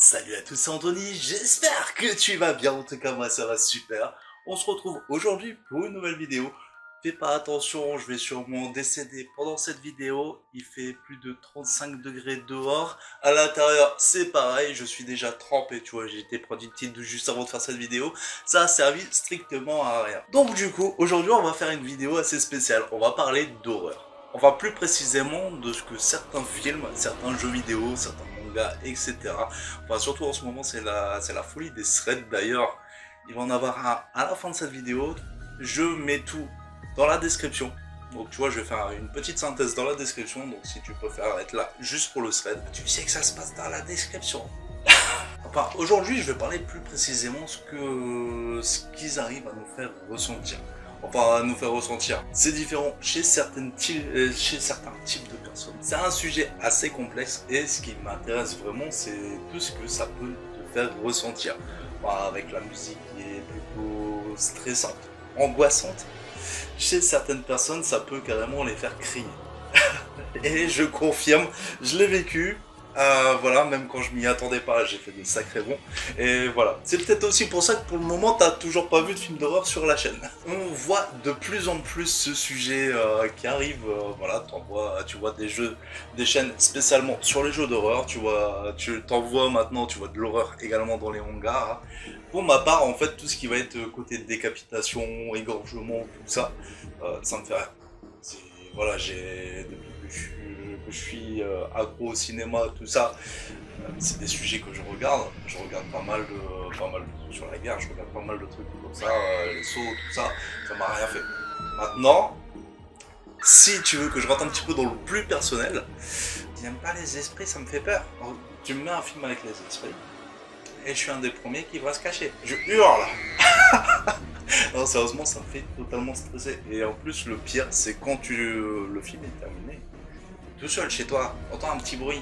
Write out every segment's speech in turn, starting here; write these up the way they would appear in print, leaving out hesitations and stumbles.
Salut à tous, c'est Anthony, j'espère que tu vas bien, en tout cas moi ça va super. On se retrouve aujourd'hui pour une nouvelle vidéo. Fais pas attention, je vais sûrement décéder pendant cette vidéo. Il fait plus de 35 degrés dehors. À l'intérieur c'est pareil, je suis déjà trempé, tu vois, j'ai été prendre une petite douche juste avant de faire cette vidéo. Ça a servi strictement à rien. Donc du coup, aujourd'hui on va faire une vidéo assez spéciale, on va parler d'horreur. Enfin plus précisément de ce que certains films, certains jeux vidéo, certains mangas, etc. Enfin surtout en ce moment c'est la folie des threads d'ailleurs. Il va en avoir un à la fin de cette vidéo. Je mets tout dans la description. Donc tu vois, je vais faire une petite synthèse dans la description. Donc si tu préfères être là juste pour le thread, tu sais que ça se passe dans la description. Enfin aujourd'hui je vais parler plus précisément ce qu'ils arrivent à nous faire ressentir. Enfin, à nous faire ressentir. C'est différent chez certains types de personnes. C'est un sujet assez complexe et ce qui m'intéresse vraiment, c'est tout ce que ça peut te faire ressentir. Enfin, avec la musique qui est plutôt stressante, angoissante. Chez certaines personnes, ça peut carrément les faire crier. Et je confirme, je l'ai vécu. Voilà, même quand je m'y attendais pas, j'ai fait de sacrés bons. Et voilà, c'est peut-être aussi pour ça que pour le moment, t'as toujours pas vu de film d'horreur sur la chaîne. On voit de plus en plus ce sujet qui arrive. Voilà, tu vois des chaînes spécialement sur les jeux d'horreur. Tu t'en vois maintenant, tu vois de l'horreur également dans les mangas. Pour ma part, en fait, tout ce qui va être côté décapitation, égorgement, tout ça, ça me fait rire. Voilà, depuis que je suis accro au cinéma, tout ça, c'est des sujets que je regarde. Je regarde pas mal de trucs sur la guerre, je regarde pas mal de trucs comme ça, les sauts, tout ça, ça m'a rien fait. Maintenant, si tu veux que je rentre un petit peu dans le plus personnel, j'aime pas les esprits, ça me fait peur. Alors, tu me mets un film avec les esprits, et je suis un des premiers qui va se cacher. Je hurle. Non, sérieusement, ça me fait totalement stresser. Et en plus, le pire, c'est quand le film est terminé, tout seul chez toi, t'entends un petit bruit.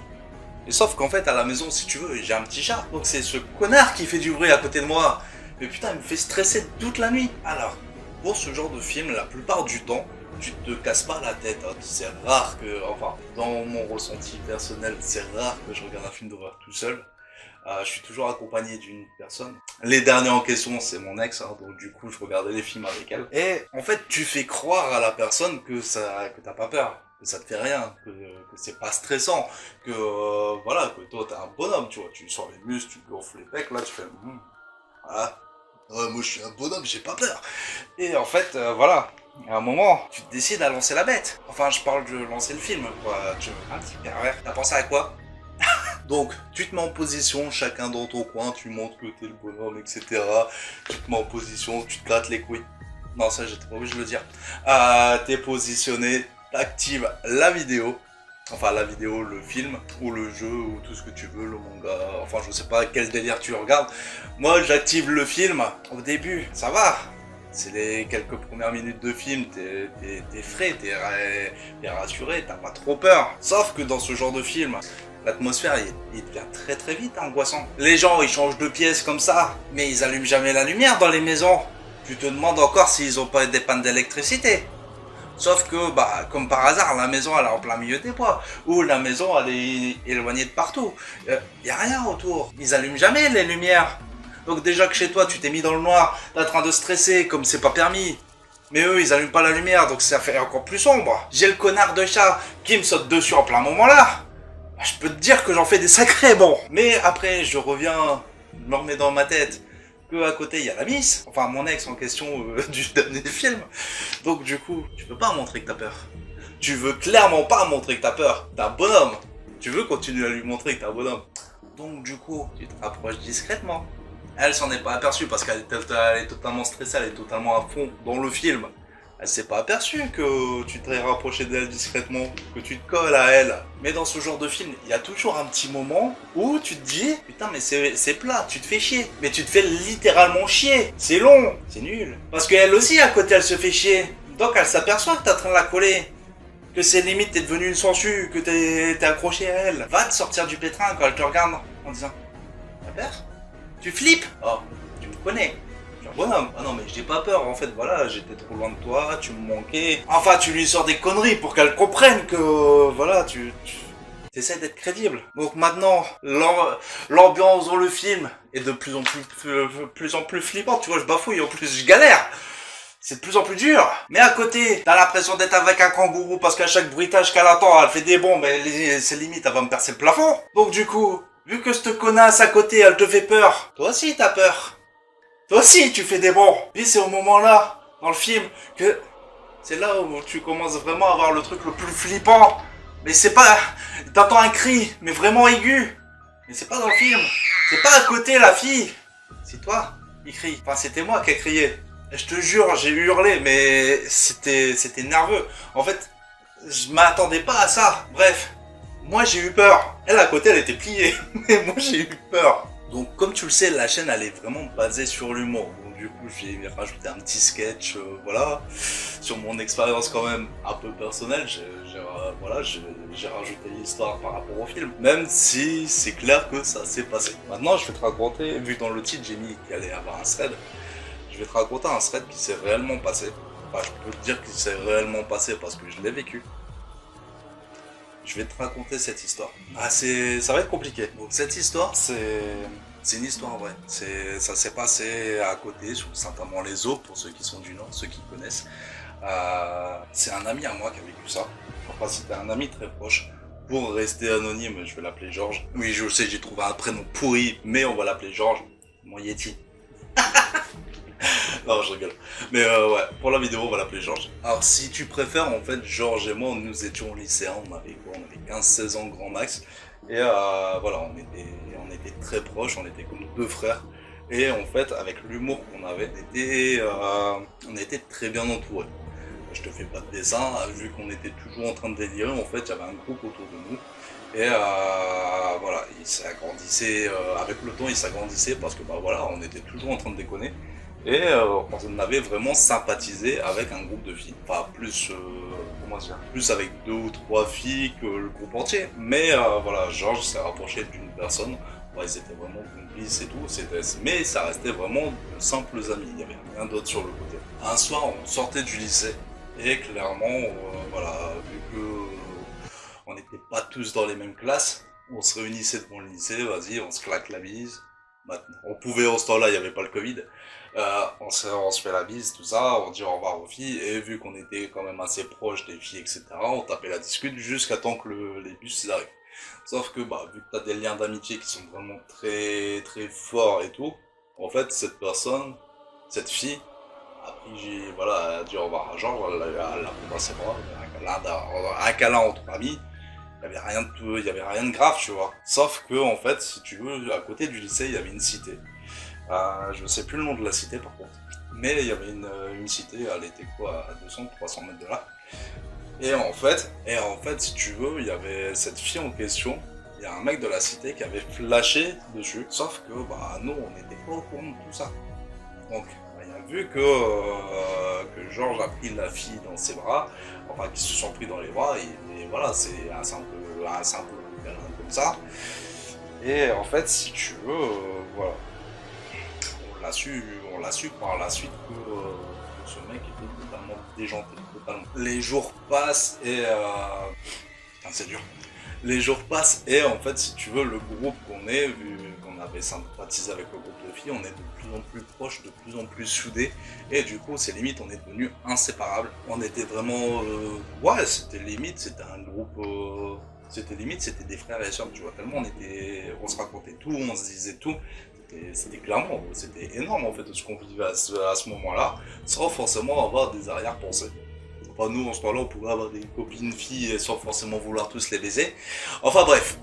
Et sauf qu'en fait, à la maison, si tu veux, j'ai un petit chat. Donc c'est ce connard qui fait du bruit à côté de moi. Mais putain, il me fait stresser toute la nuit. Alors, pour ce genre de film, la plupart du temps, tu te casses pas la tête. Hein. C'est rare que, enfin, dans mon ressenti personnel, c'est rare que je regarde un film d'horreur tout seul. Je suis toujours accompagné d'une personne. Les derniers en question, c'est mon ex, hein, donc du coup, je regardais les films avec elle. Et en fait, tu fais croire à la personne que t'as pas peur, que ça te fait rien, que c'est pas stressant, que voilà, que toi t'es un bonhomme, tu vois, tu sors les muscles, tu gonfles les pecs, là tu fais, voilà, moi je suis un bonhomme, j'ai pas peur. Et en fait, voilà. À un moment, tu décides à lancer la bête. Enfin, je parle de lancer le film, quoi. Un petit pervers. T'as pensé à quoi? Donc, tu te mets en position, chacun dans ton coin, tu montres que t'es le bonhomme, etc. Tu te mets en position, tu te grattes les couilles. Non, ça, j'étais pas obligé de le dire. T'es positionné, t'actives la vidéo. Enfin, la vidéo, le film, ou le jeu, ou tout ce que tu veux, le manga. Enfin, je sais pas quel délire tu regardes. Moi, j'active le film. Au début, ça va. C'est les quelques premières minutes de film, t'es frais, t'es rassuré, t'as pas trop peur. Sauf que dans ce genre de film, l'atmosphère, il devient très très vite angoissant. Les gens, ils changent de pièce comme ça, mais ils allument jamais la lumière dans les maisons. Tu te demandes encore s'ils ont pas des pannes d'électricité. Sauf que, bah, comme par hasard, la maison, elle est en plein milieu des bois. Ou la maison, elle est éloignée de partout. Y a rien autour. Ils allument jamais les lumières. Donc déjà que chez toi, tu t'es mis dans le noir, t'es en train de stresser, comme c'est pas permis. Mais eux, ils allument pas la lumière, donc ça fait encore plus sombre. J'ai le connard de chat qui me saute dessus en plein moment là. Je peux te dire que j'en fais des sacrés bons. Mais après, je reviens, je me remets dans ma tête que à côté, il y a la miss. Enfin, mon ex en question du dernier film. Donc du coup, tu peux pas montrer que t'as peur. Tu veux clairement pas montrer que t'as peur. T'es un bonhomme. Tu veux continuer à lui montrer que t'es un bonhomme. Donc du coup, tu te rapproches discrètement. Elle s'en est pas aperçue parce qu'elle est totalement stressée, elle est totalement à fond dans le film. Elle s'est pas aperçue que tu t'es rapproché d'elle discrètement, que tu te colles à elle. Mais dans ce genre de film, il y a toujours un petit moment où tu te dis, putain mais c'est plat, tu te fais chier. Mais tu te fais littéralement chier. C'est long, c'est nul. Parce qu'elle aussi à côté elle se fait chier. Donc elle s'aperçoit que t'es en train de la coller. Que c'est limite t'es devenu une sangsue, que t'es accroché à elle. Va te sortir du pétrin quand elle te regarde en disant, t'as peur? Tu flippes? Oh, tu me connais. Je suis un bonhomme. Ah non, mais j'ai pas peur. En fait, voilà, j'étais trop loin de toi, tu me manquais. Enfin, tu lui sors des conneries pour qu'elle comprenne que, voilà, t'es T'essaies d'être crédible. Donc maintenant, l'ambiance dans le film est de plus en plus flippante. Tu vois, je bafouille, en plus je galère. C'est de plus en plus dur. Mais à côté, t'as l'impression d'être avec un kangourou parce qu'à chaque bruitage qu'elle entend, elle fait des bonds, mais c'est limite, elle va me percer le plafond. Donc du coup, vu que cette connasse à côté, elle te fait peur, toi aussi t'as peur. Toi aussi tu fais des bonds. Et c'est au moment-là, dans le film, que c'est là où tu commences vraiment à avoir le truc le plus flippant. Mais c'est pas... T'entends un cri, mais vraiment aigu. Mais c'est pas dans le film. C'est pas à côté la fille. C'est toi qui crie. Enfin, c'était moi qui ai crié. Et je te jure, j'ai hurlé, mais c'était nerveux. En fait, je m'attendais pas à ça. Bref, moi j'ai eu peur. Elle à côté, elle était pliée. Mais moi j'ai eu peur. Donc comme tu le sais, la chaîne elle est vraiment basée sur l'humour. Donc du coup j'ai rajouté un petit sketch, voilà, sur mon expérience quand même un peu personnelle. J'ai rajouté l'histoire par rapport au film. Même si c'est clair que ça s'est passé. Maintenant je vais te raconter, vu que dans le titre j'ai mis qu'il allait y avoir un thread. Je vais te raconter un thread qui s'est réellement passé. Enfin je peux te dire qu'il s'est réellement passé parce que je l'ai vécu. Je vais te raconter cette histoire. Ah, ça va être compliqué. Donc cette histoire, c'est une histoire vraie. Ça s'est passé à côté, sur Saint-Amand-les-Eaux, pour ceux qui sont du Nord, ceux qui connaissent. C'est un ami à moi qui a vécu ça. Enfin, c'était un ami très proche. Pour rester anonyme, je vais l'appeler Georges. Oui, je sais, j'ai trouvé un prénom pourri, mais on va l'appeler Georges. Mon Yeti. Non, je rigole. Mais ouais, pour la vidéo, on va l'appeler Georges. Alors, si tu préfères, en fait, Georges et moi, nous étions lycéens. On avait quoi? On avait 15-16 ans grand max. Et voilà, on était très proches, on était comme deux frères. Et en fait, avec l'humour qu'on avait, on était très bien entourés. Je te fais pas de dessin, vu qu'on était toujours en train de délirer, en fait, il y avait un groupe autour de nous. Et voilà, il s'agrandissait, avec le temps, il s'agrandissait parce que bah voilà, on était toujours en train de déconner. Et on avait vraiment sympathisé avec un groupe de filles. Enfin, plus, comment dire, plus avec 2 ou 3 filles que le groupe entier. Mais voilà, Georges s'est rapproché d'une personne. Ouais, ils étaient vraiment complices et tout. Mais ça restait vraiment de simples amis. Il n'y avait rien d'autre sur le côté. Un soir, on sortait du lycée. Et clairement, voilà, vu que on n'était pas tous dans les mêmes classes, on se réunissait devant le lycée, vas-y, on se claque la bise. On pouvait, en ce temps-là, il n'y avait pas le Covid. On se fait la bise, tout ça, on dit au revoir aux filles, et vu qu'on était quand même assez proches des filles, etc., on tapait la discute jusqu'à temps que les bus arrivent. Sauf que, bah, vu que t'as des liens d'amitié qui sont vraiment très, très forts et tout, en fait, cette fille, a pris, voilà, a dit au revoir à Georges, elle l'a pris dans ses bras, un câlin entre amis. Il y avait rien de grave, tu vois. Sauf que, en fait, si tu veux, à côté du lycée, il y avait une cité. Je ne sais plus le nom de la cité, par contre. Mais il y avait une cité, elle était quoi, à 200-300 mètres de là. Et en fait, si tu veux, il y avait cette fille en question. Il y a un mec de la cité qui avait flashé dessus. Sauf que, bah, nous, on n'était pas au courant de tout ça. Donc, il a vu que Georges a pris la fille dans ses bras, enfin qu'ils se sont pris dans les bras, et voilà, c'est un peu comme ça. Et en fait, si tu veux, voilà, on l'a su par la suite que ce mec était totalement déjanté, totalement. Les jours passent et putain, c'est dur. Les jours passent et en fait, si tu veux, le groupe qu'on est, vu qu'on avait sympathisé avec le groupe de filles, on est de plus en plus proches, de plus en plus soudés, et du coup, c'est limite, on est devenus inséparables. On était vraiment, ouais, c'était limite, c'était un groupe, c'était limite, c'était des frères et sœurs, tu vois, tellement on se racontait tout, on se disait tout. C'était clairement, c'était énorme en fait de ce qu'on vivait à ce moment-là, sans forcément avoir des arrière-pensées. Enfin, nous, en ce temps-là, on pouvait avoir des copines filles sans forcément vouloir tous les baiser. Enfin bref,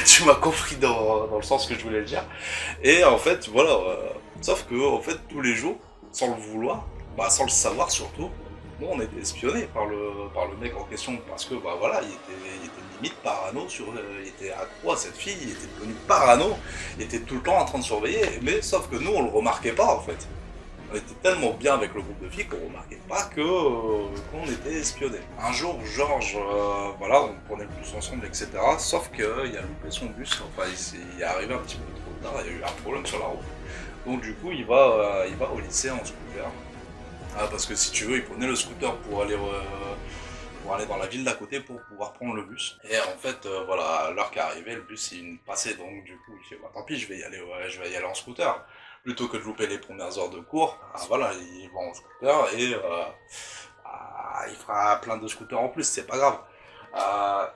tu m'as compris dans le sens que je voulais le dire. Et en fait, voilà, sauf que en fait, tous les jours, sans le vouloir, bah, sans le savoir surtout, nous, on était espionnés par le mec en question, parce que bah voilà, il était limite parano il était accro à cette fille, il était devenu parano, il était tout le temps en train de surveiller, mais sauf que nous, on le remarquait pas en fait. On était tellement bien avec le groupe de filles qu'on remarquait pas qu'on était espionnés. Un jour, Georges, voilà, on prenait le bus ensemble, etc. Sauf qu'il a loupé son bus, enfin il est arrivé un petit peu trop tard, il y a eu un problème sur la route. Donc du coup, il va au lycée en scooter. Ah, parce que si tu veux, il prenait le scooter pour aller pour aller dans la ville d'à côté pour pouvoir prendre le bus. Et en fait, voilà, à l'heure qui est arrivée, le bus il passait, donc du coup il fait bah tant pis, je vais y aller, ouais, je vais y aller en scooter. Plutôt que de louper les premières heures de cours, voilà, il va en scooter et il fera plein de scooters en plus, c'est pas grave.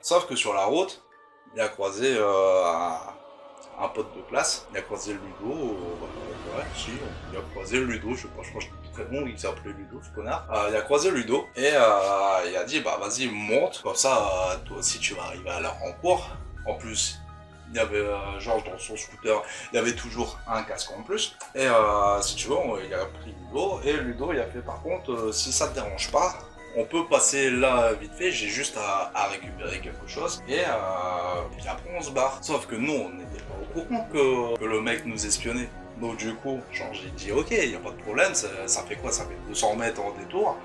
Sauf que sur la route, il a croisé un pote de classe, il a croisé Ludo, ouais, si, il a croisé Ludo, je sais pas, je crois que c'est très bon, il s'appelait Ludo, ce connard. Il a croisé Ludo, et il a dit, bah vas-y, monte, comme ça, toi aussi tu vas arriver à l'heure en cours. En plus, il y avait Georges dans son scooter, il y avait toujours un casque en plus, et si tu veux, il a pris Ludo, et Ludo, il a fait, par contre, si ça te dérange pas, on peut passer là vite fait, j'ai juste à récupérer quelque chose et puis après on se barre. Sauf que nous on n'était pas au courant que le mec nous espionnait. Donc du coup, genre j'ai dit ok, il n'y a pas de problème, ça fait quoi? Ça fait 200 mètres en détour.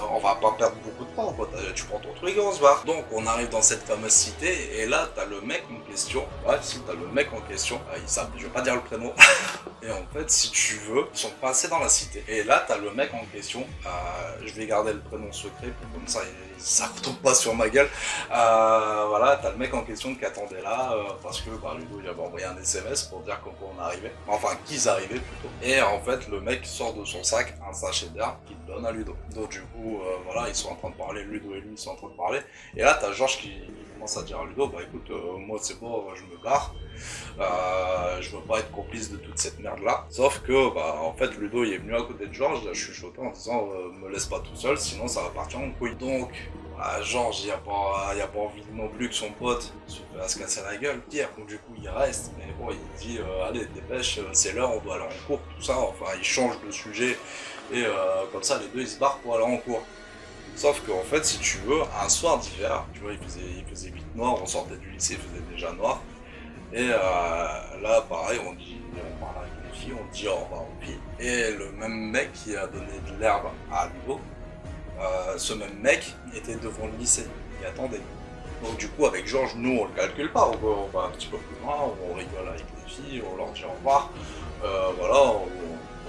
On va pas perdre beaucoup de temps, quoi. Tu prends ton truc et on se barre. Donc on arrive dans cette fameuse cité et là t'as le mec en question. Ouais, si t'as le mec en question, je vais pas dire le prénom. Et en fait, si tu veux, ils sont passés dans la cité. Et là t'as le mec en question. Je vais garder le prénom secret pour comme ça ça retombe pas sur ma gueule. Voilà, t'as le mec en question qui attendait là parce que bah, Ludo il avait envoyé un SMS pour dire qu'on arrivait. Enfin qu'ils arrivaient plutôt. Et en fait le mec sort de son sac un sachet d'air qu'il donne à Ludo. Donc du coup voilà, ils sont en train de parler, Ludo et lui ils sont en train de parler. Et là t'as Georges qui commence à dire à Ludo, bah écoute, moi c'est bon, je me barre. Je veux pas être complice de toute cette merde là. Sauf que bah en fait Ludo il est venu à côté de Georges, il a chuchoté en disant me laisse pas tout seul sinon ça va partir en couille. Donc Georges il a pas envie non plus que son pote se fasse casser la gueule. Pierre, donc du coup il reste, mais bon il dit allez dépêche, c'est l'heure, on doit aller en cours, tout ça. Enfin il change de sujet et comme ça les deux ils se barrent pour aller en cours. Sauf qu'en fait, si tu veux, un soir d'hiver, tu vois, il faisait vite noir, on sortait du lycée, il faisait déjà noir. Et là, pareil, on parle avec les filles, on dit au revoir aux filles. Et le même mec qui a donné de l'herbe à Ludo, ce même mec était devant le lycée, il attendait. Donc du coup, avec Georges, nous, on le calcule pas, on va un petit peu plus loin, on rigole avec les filles, on leur dit au revoir. Voilà,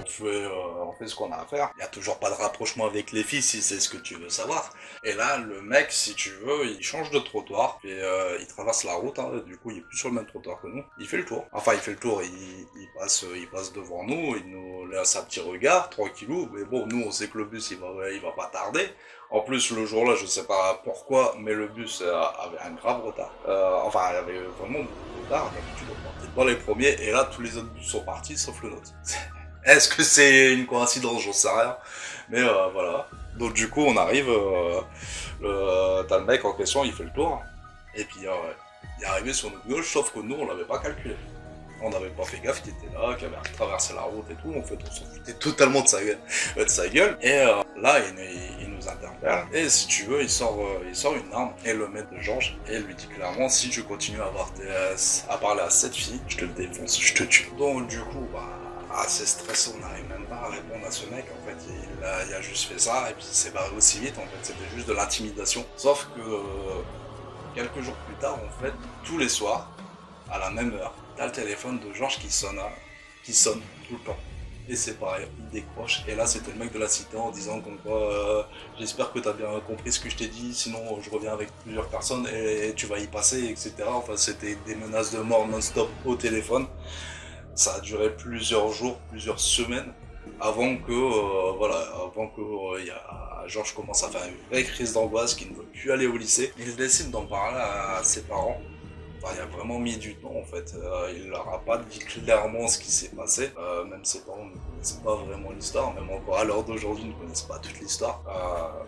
on fait ce qu'on a à faire. Il n'y a toujours pas de rapprochement avec les filles si c'est ce que tu veux savoir. Et là, le mec, si tu veux, il change de trottoir et il traverse la route. Hein, du coup, il est plus sur le même trottoir que nous. Il fait le tour. Enfin, il fait le tour. Il passe devant nous. Il nous laisse un petit regard, tranquillou. Mais bon, nous, on sait que le bus, il va pas tarder. En plus, le jour-là, je sais pas pourquoi, mais le bus avait un grave retard. Enfin, il avait vraiment beaucoup de retard. D'habitude, on partait dans les premiers. Et là, tous les autres bus sont partis, sauf le nôtre. Est-ce que c'est une coïncidence? J'en sais rien. Mais voilà. Donc du coup, on arrive, t'as le mec en question, il fait le tour. Et puis, il est arrivé sur notre gauche, sauf que nous, on l'avait pas calculé. On n'avait pas fait gaffe qu'il était là, qu'il avait traversé la route et tout. En fait, on s'en foutait totalement de sa gueule. Et là, il nous interpelle. Et si tu veux, il sort une arme et le maître de Georges. Et il lui dit clairement, si tu continues à parler à cette fille, je te défonce, je te tue. Donc du coup, bah... assez stressé, on n'arrive même pas à répondre à ce mec, en fait, il a juste fait ça, et puis il s'est barré aussi vite, en fait, c'était juste de l'intimidation. Sauf que, quelques jours plus tard, en fait, tous les soirs, à la même heure, t'as le téléphone de Georges qui sonne tout le temps. Et c'est pareil, il décroche, et là c'était le mec de la cité en disant comme quoi, j'espère que t'as bien compris ce que je t'ai dit, sinon je reviens avec plusieurs personnes et tu vas y passer, etc. Enfin, c'était des menaces de mort non-stop au téléphone. Ça a duré plusieurs jours, plusieurs semaines, avant que Georges commence à faire une vraie crise d'angoisse, qu'il ne veut plus aller au lycée. Il décide d'en parler à ses parents. Enfin, il a vraiment mis du temps en fait. Il leur a pas dit clairement ce qui s'est passé. Même ses parents ne connaissent pas vraiment l'histoire, même encore à l'heure d'aujourd'hui, ils ne connaissent pas toute l'histoire.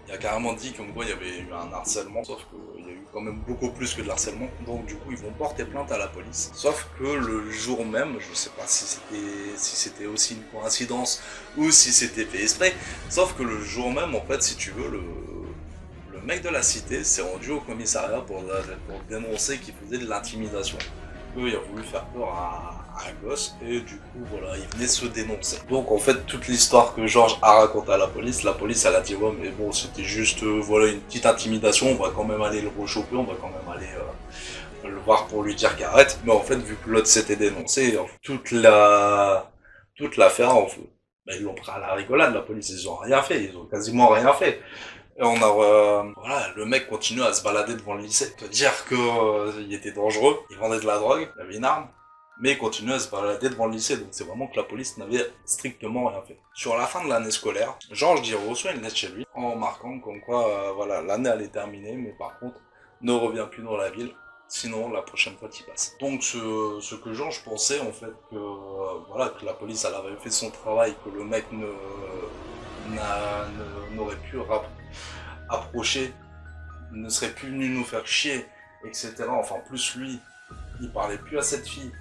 Il a carrément dit comme quoi il y avait eu un harcèlement, sauf qu'il y a eu quand même beaucoup plus que de l'harcèlement. Donc du coup, ils vont porter plainte à la police. Sauf que le jour même, je sais pas si c'était aussi une coïncidence ou si c'était fait exprès. Sauf que le jour même, en fait, si tu veux, le mec de la cité s'est rendu au commissariat pour dénoncer qu'il faisait de l'intimidation. Il a voulu faire peur à un gosse et du coup voilà, il venait se dénoncer. Donc en fait toute l'histoire que Georges a racontée à la police elle a dit ouais mais bon c'était juste voilà une petite intimidation, on va quand même aller le rechoper, on va quand même aller le voir pour lui dire qu'arrête. Mais en fait vu que l'autre s'était dénoncé, toute l'affaire en fait, ils l'ont pris à la rigolade, la police ils ont rien fait, ils ont quasiment rien fait. Et on a... voilà, le mec continue à se balader devant le lycée. Te dire qu'il était dangereux, il vendait de la drogue, il avait une arme, mais il continuait à se balader devant le lycée. Donc c'est vraiment que la police n'avait strictement rien fait. Sur la fin de l'année scolaire, Georges dit reçoit une lettre chez lui, en marquant comme quoi, voilà, l'année allait terminer, mais par contre, ne revient plus dans la ville. Sinon, la prochaine fois, tu passes. Donc, ce que Georges pensait, en fait, que, voilà, que la police, elle avait fait son travail, que le mec n'aurait pu approcher, ne serait plus venu nous faire chier, etc. Enfin, plus lui, il parlait plus à cette fille.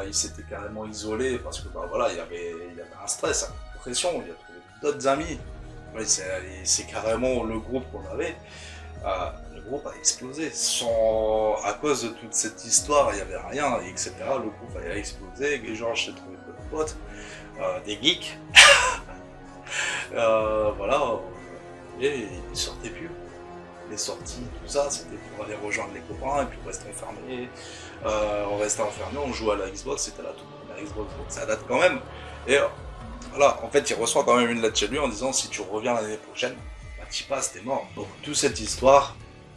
Il s'était carrément isolé parce que, bah voilà, il y avait un stress, une pression, il a trouvé d'autres amis. Ouais, c'est carrément le groupe qu'on avait. Le groupe a explosé. À cause de toute cette histoire, il n'y avait rien, etc. Le groupe a explosé. Et Georges s'est trouvé d'autres potes, des geeks. Voilà. Et il sortait plus. Les sorties, tout ça, c'était pour aller rejoindre les copains et puis rester enfermé. On restait enfermé, on jouait à la Xbox, c'était la toute première Xbox, donc ça date quand même. Et voilà, en fait, il reçoit quand même une lettre chez lui en disant si tu reviens l'année prochaine, bah t'y passes, t'es mort. Donc toute cette histoire,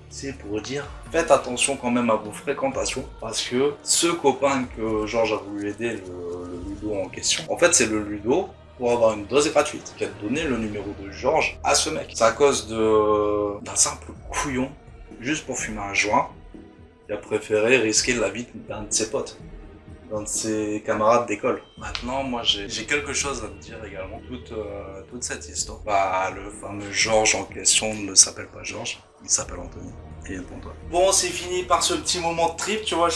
c'est pour dire, faites attention quand même à vos fréquentations, parce que ce copain que Georges a voulu aider, le Ludo en question, en fait c'est le Ludo pour avoir une dose gratuite, qui a donné le numéro de Georges à ce mec. C'est à cause d'un simple couillon, juste pour fumer un joint, qui a préféré risquer la vie d'un de ses potes, d'un de ses camarades d'école. Maintenant, moi j'ai quelque chose à te dire également. Toute cette histoire, bah, le fameux Georges en question ne s'appelle pas Georges, il s'appelle Anthony. Et pour toi. Bon, c'est fini par ce petit moment de trip, tu vois,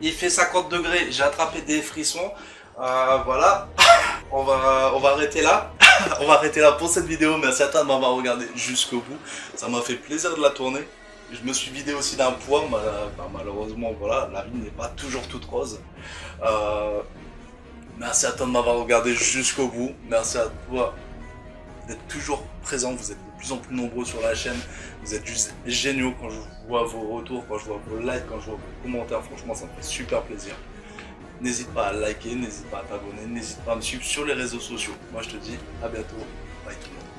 il fait 50 degrés, j'ai attrapé des frissons, voilà. On va arrêter là. On va arrêter là pour cette vidéo. Merci à toi de m'avoir regardé jusqu'au bout. Ça m'a fait plaisir de la tourner. Je me suis vidé aussi d'un poids. Malheureusement, voilà, la vie n'est pas toujours toute rose. Merci à toi de m'avoir regardé jusqu'au bout. Merci à toi d'être toujours présent. Vous êtes de plus en plus nombreux sur la chaîne. Vous êtes juste géniaux quand je vois vos retours, quand je vois vos likes, quand je vois vos commentaires. Franchement, ça me fait super plaisir. N'hésite pas à liker, n'hésite pas à t'abonner, n'hésite pas à me suivre sur les réseaux sociaux. Moi je te dis à bientôt, bye tout le monde.